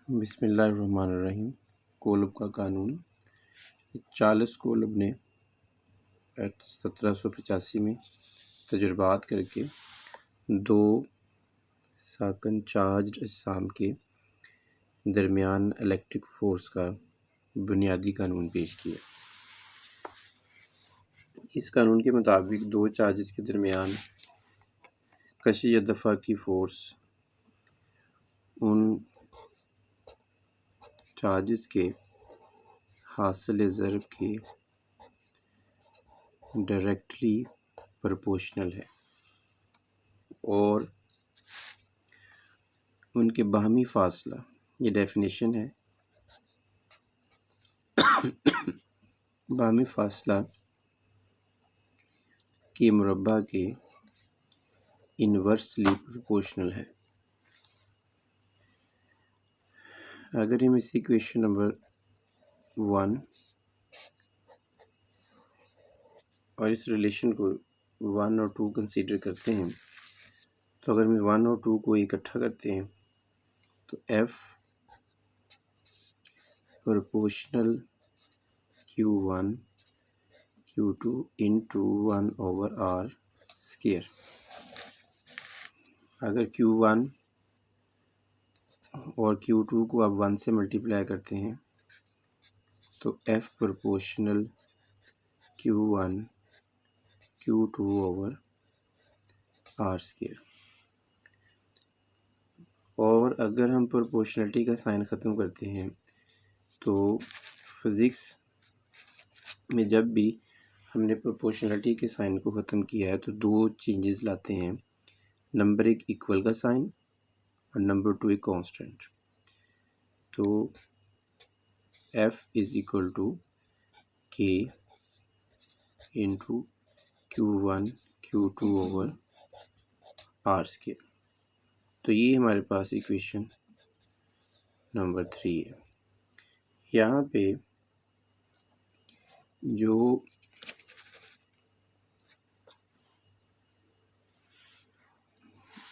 बिस्मिल्लाहिर्रहमानिर्रहीम। कोलब का कानून। चार्ल्स कोलब ने 1785 में तजुर्बात करके दो साकन चार्ज्ड अजसाम के दरमियान इलेक्ट्रिक फ़ोर्स का बुनियादी कानून पेश किया। इस कानून के मुताबिक दो चार्जेस के दरमियान कशी या दफ़ा की फ़ोर्स उन चार्जेस के हासिल ज़रब के डायरेक्टली प्रोपोर्शनल है और उनके बाहमी फ़ासला, ये डेफिनेशन है, बाहमी फ़ासला के मुरब्बा के इन्वर्सली प्रोपोर्शनल है। अगर हम इस इक्वेशन नंबर 1 और इस रिलेशन को 1 और 2 कंसीडर करते हैं, तो अगर हम 1 और 2 को इकट्ठा करते हैं तो F proportional Q1 Q2 into 1/r square. अगर Q1 और Q2 को आप 1 से मल्टीप्लाई करते हैं तो F proportional Q1 Q2/r square. और अगर हम प्रोपोर्शनलिटी का साइन ख़त्म करते हैं तो फिज़िक्स में जब भी हमने प्रोपोर्शनलिटी के साइन को ख़त्म किया है तो दो चेंजेस लाते हैं। नंबर एक इक्वल का साइन और नंबर 2 एक कांस्टेंट। तो F is equal to K into Q1 Q2/r square. तो ये हमारे पास इक्वेशन नंबर 3 है। यहाँ पे जो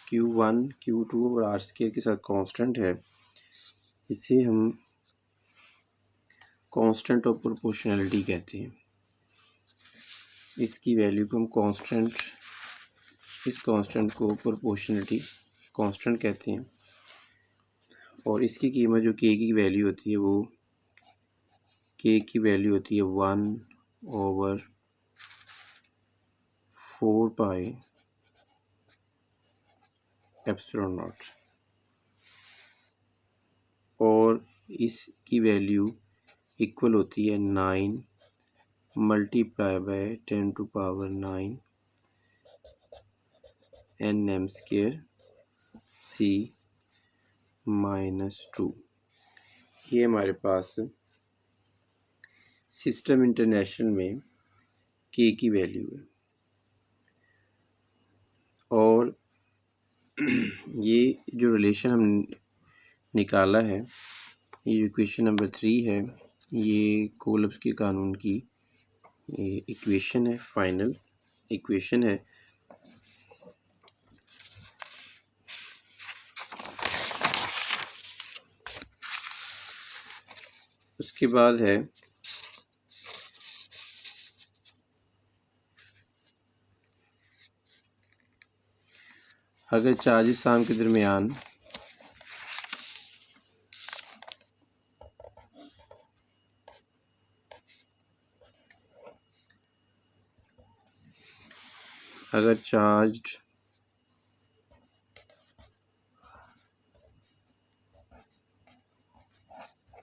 Q1 Q2 और r स्क्वायर के साथ कांस्टेंट है, इसे हम कांस्टेंट ऑफ प्रोपोर्शनलिटी कहते हैं। इसकी वैल्यू को हम कांस्टेंट, इस कांस्टेंट को प्रोपोर्शनलिटी कांस्टेंट कहते हैं और इसकी कीमत जो k की वैल्यू होती है वो k की वैल्यू होती है 1/4 पाई एप्सिलॉन नॉट और इसकी वैल्यू इक्वल होती है 9 multiply bye 10⁹ nm square C-2। ये हमारे पास सिस्टम इंटरनेशनल में k की वैल्यू है और ये जो रिलेशन हम निकाला है, ये इक्वेशन नंबर 3 है, ये कोलब्स के कानून की इक्वेशन है, फाइनल इक्वेशन है। उसके बाद है अगर चार्ज अजसाम के दरमियान अगर चार्ज्ड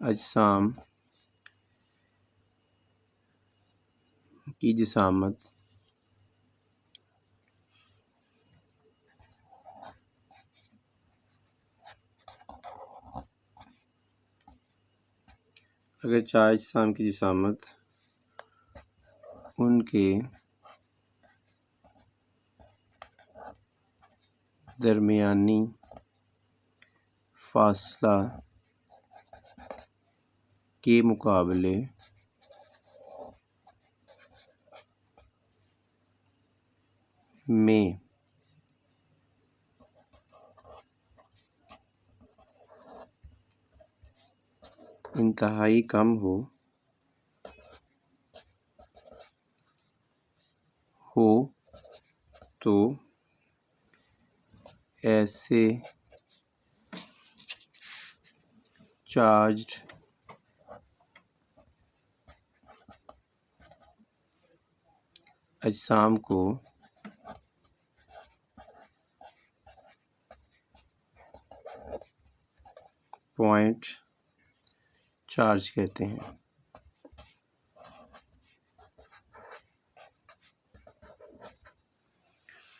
अजसाम की जिसामत अगर चार्ज अजसाम की जिसामत उनके दरमियानी फासला के मुकाबले में इंतहाई कम हो तो ऐसे चार्ज्ड अजसाम को पॉइंट चार्ज कहते हैं।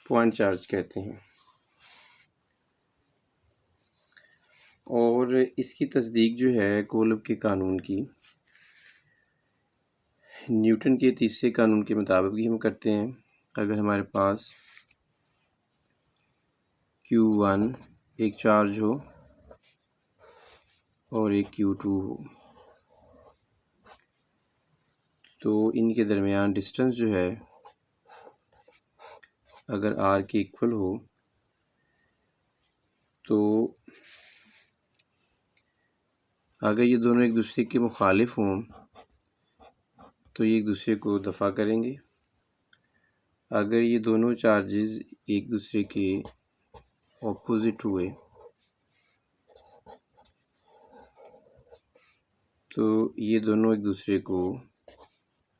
पॉइंट चार्ज कहते हैं। और इसकी तस्दीक जो है कोलब के कानून की न्यूटन के तीसरे कानून के मुताबिक ही हम करते हैं। अगर हमारे पास Q1 एक चार्ज हो और एक Q2 हो तो इनके दरमियान डिस्टेंस जो है अगर R के इक्वल हो तो अगर ये दोनों एक दूसरे के मुखालिफ हों तो ये एक दूसरे को दफ़ा करेंगे। अगर ये दोनों चार्जेस एक दूसरे के ऑपोजिट हुए तो ये दोनों एक दूसरे को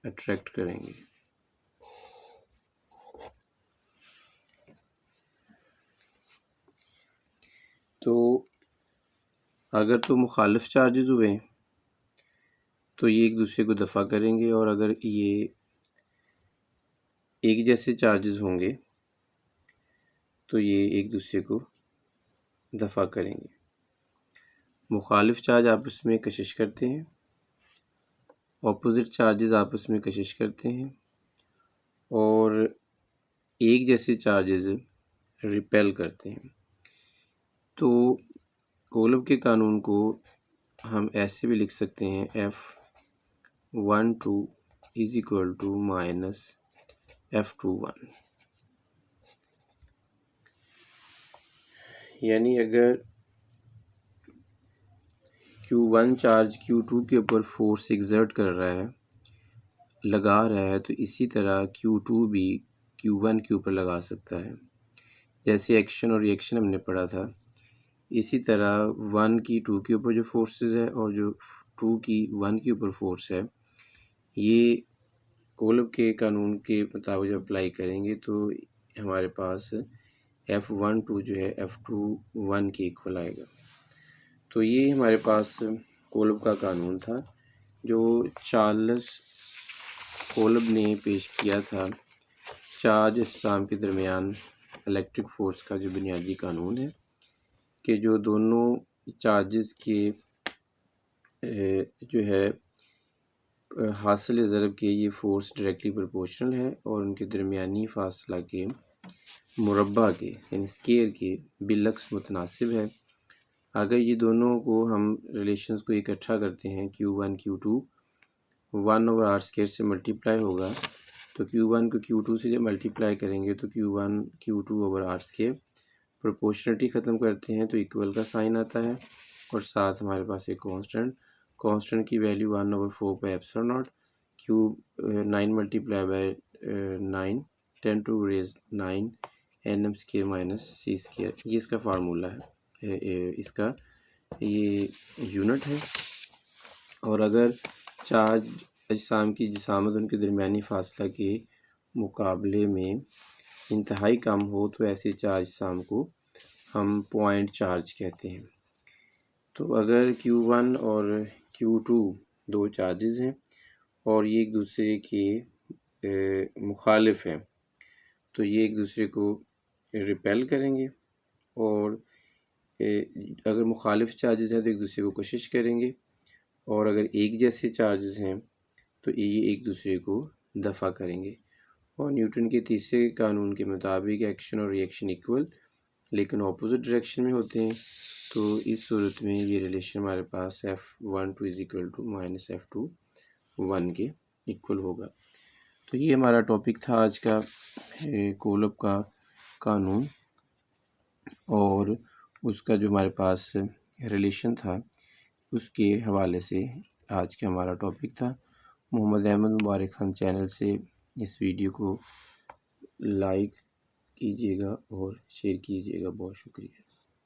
अट्रैक्ट करेंगे। तो अगर तो मुखालिफ चार्जेस हुए तो ये एक दूसरे को दफ़ा करेंगे, और अगर ये एक जैसे चार्जेस होंगे तो ये एक दूसरे को दफ़ा करेंगे। मुखालिफ चार्ज आपस में कशिश करते हैं, ऑपोजिट चार्जेस आपस में कशिश करते हैं, और एक जैसे चार्जेस रिपेल करते हैं। तो कोलब के कानून को हम ऐसे भी लिख सकते हैं F12 is equal to minus F21। यानी अगर Q1 चार्ज Q2 के ऊपर फोर्स एक्सर्ट कर रहा है, लगा रहा है, तो इसी तरह Q2 भी Q1 के ऊपर लगा सकता है। जैसे एक्शन और रिएक्शन हमने पढ़ा था, इसी तरह 1 की 2 के ऊपर जो फोर्सेस है और जो 2 की 1 के ऊपर फोर्स है, ये कोलब के कानून के मुताबिक जब अप्लाई करेंगे तो हमारे पास F12 जो है F21 के इक्वल आएगा। तो ये हमारे पास कोलब का कानून था जो चार्ल्स कोलब ने पेश किया था। चार्ज अजसाम के दरमियान इलेक्ट्रिक फ़ोर्स का जो बुनियादी कानून है कि जो दोनों चार्जेस के जो है हासिल ज़रब के ये फ़ोर्स डायरेक्टली प्रोपोर्शनल है और उनके दरमियानी फ़ासला के मुरब्बा के यानी स्केयर के बिलक्स मुतनासिब है। अगर ये दोनों को हम रिलेशंस को इकट्ठा करते हैं Q1 Q2 1/r² से मल्टीप्लाई होगा, तो Q1 को Q2 से जब मल्टीप्लाई करेंगे तो Q1 Q2/r²। प्रोपोर्शनलिटी ख़त्म करते हैं तो इक्वल का साइन आता है, और साथ हमारे पास एक कांस्टेंट की value 1/4 9 multiply by 9 10 to raise 9 nm² minus c²। ये इसका फार्मूला है, इसका ये यूनिट है। और अगर चार्ज अजसाम की जिसामत उनके दरमियानी फासला के मुकाबले में इंतहाई कम हो तो ऐसे चार्ज अजसाम को हम पॉइंट चार्ज कहते हैं। तो अगर Q1 और Q2 दो चार्जेस हैं और ये एक दूसरे के मुखालिफ हैं तो ये एक दूसरे को रिपेल करेंगे, और अगर मुखालिफ चार्जेस हैं तो एक दूसरे को कोशिश करेंगे, और अगर एक जैसे चार्जेस हैं तो ये एक दूसरे को दफ़ा करेंगे। और न्यूटन के तीसरे कानून के मुताबिक एक्शन और रिएक्शन इक्वल लेकिन अपोजिट डायरेक्शन में होते हैं, तो इस सूरत में ये रिलेशन हमारे पास F12 is equal to minus F21 के इक्वल होगा। तो ये हमारा टॉपिक था आज का, कोलब का कानून, और उसका जो हमारे पास रिलेशन था उसके हवाले से आज का हमारा टॉपिक था। मोहम्मद अहमद मुबारक खान चैनल से इस वीडियो को लाइक कीजिएगा और शेयर कीजिएगा। बहुत शुक्रिया।